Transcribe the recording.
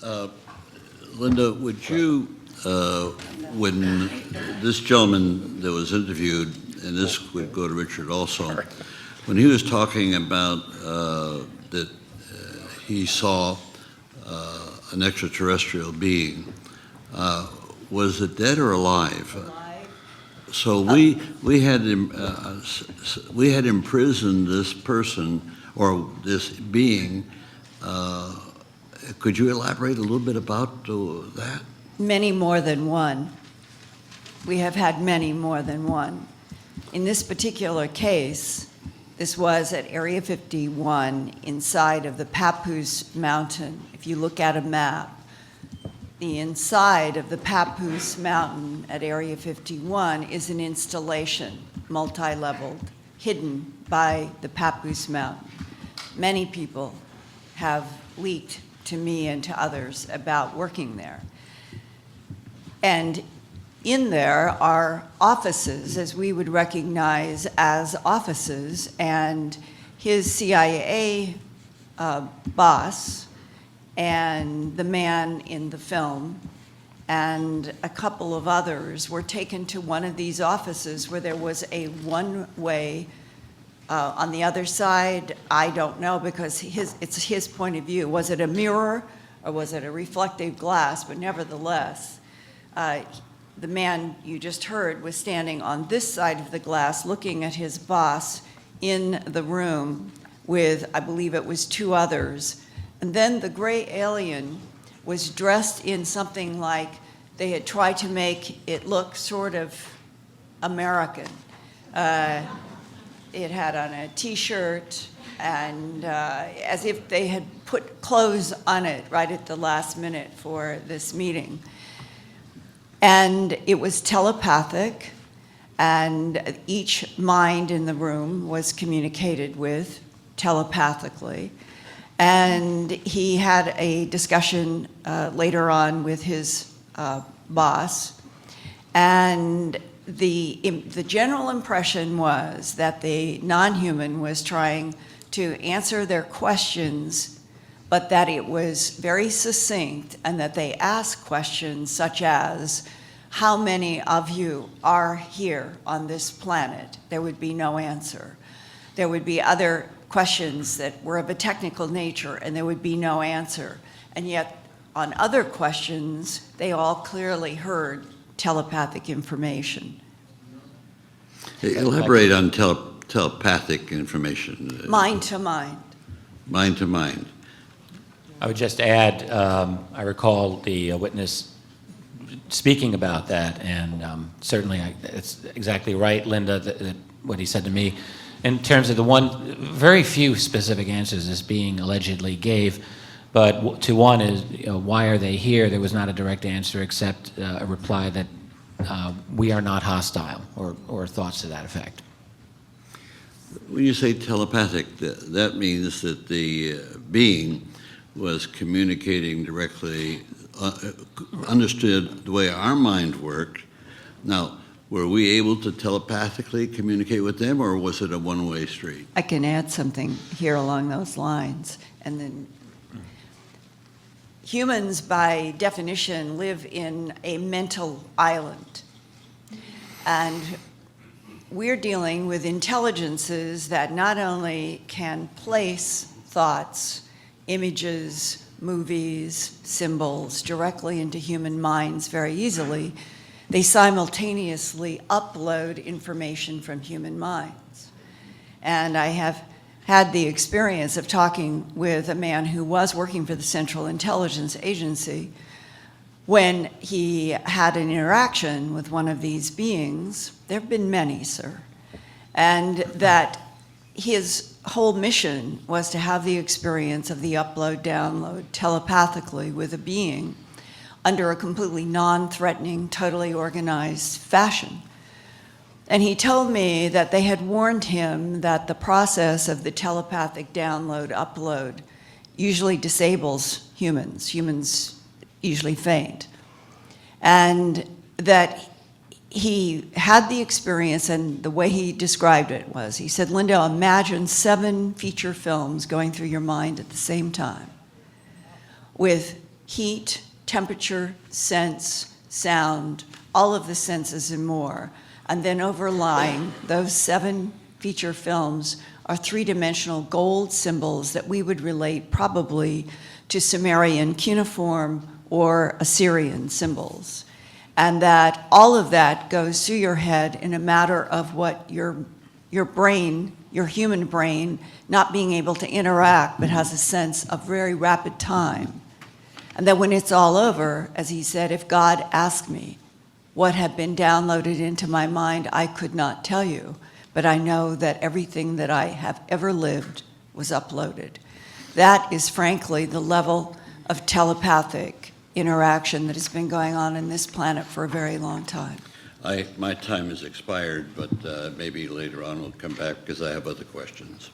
Linda, would you, when this gentleman that was interviewed, and this would go to Richard also, when he was talking about that he saw an extraterrestrial being, was it dead or alive? So we had imprisoned this person or this being. Could you elaborate a little bit about that? Many more than one. We have had many more than one. In this particular case, this was at Area 51 inside of the Papoose Mountain. If you look at a map, the inside of the Papoose Mountain at Area 51 is an installation, multi-leveled, hidden by the Papoose Mountain. Many people have leaked to me and to others about working there. And in there are offices, as we would recognize as offices, and his CIA boss and the man in the film and a couple of others were taken to one of these offices where there was a one-way. On the other side, I don't know, because it's his point of view. Was it a mirror or was it a reflective glass? But nevertheless, the man you just heard was standing on this side of the glass looking at his boss in the room with, I believe it was 2 others. And then the gray alien was dressed in something like they had tried to make it look sort of American. It had on a T-shirt, and as if they had put clothes on it right at the last minute for this meeting. And it was telepathic, and each mind in the room was communicated with telepathically. And he had a discussion later on with his boss, and the general impression was that the non-human was trying to answer their questions, but that it was very succinct, and that they asked questions such as, how many of you are here on this planet? There would be no answer. There would be other questions that were of a technical nature, and there would be no answer. And yet, on other questions, they all clearly heard telepathic information. Elaborate on telepathic information. Mind to mind. Mind to mind. I would just add, I recall the witness speaking about that, and certainly it's exactly right, Linda, that what he said to me. In terms of the one, very few specific answers this being allegedly gave, but to one is, why are they here? There was not a direct answer except a reply that we are not hostile, or thoughts to that effect. When you say telepathic, that means that the being was communicating directly, understood the way our mind worked. Now, were we able to telepathically communicate with them, or was it a one-way street? I can add something here along those lines. And then humans, by definition, live in a mental island. And we're dealing with intelligences that not only can place thoughts, images, movies, symbols directly into human minds very easily, they simultaneously upload information from human minds. And I have had the experience of talking with a man who was working for the Central Intelligence Agency when he had an interaction with one of these beings. There have been many, sir. And that his whole mission was to have the experience of the upload-download telepathically with a being under a completely non-threatening, totally organized fashion. And he told me that they had warned him that the process of the telepathic download, upload usually disables humans. Humans usually faint. And that he had the experience, and the way he described it was, he said, Linda, imagine 7 feature films going through your mind at the same time with heat, temperature, sense, sound, all of the senses and more. And then overlying those 7 feature films are 3-dimensional gold symbols that we would relate probably to Sumerian cuneiform or Assyrian symbols. And that all of that goes through your head in a matter of what your brain, your human brain, not being able to interact, but has a sense of very rapid time. And that when it's all over, as he said, if God asked me what had been downloaded into my mind, I could not tell you, but I know that everything that I have ever lived was uploaded. That is frankly the level of telepathic interaction that has been going on in this planet for a very long time. My time has expired, but maybe later on we'll come back because I have other questions.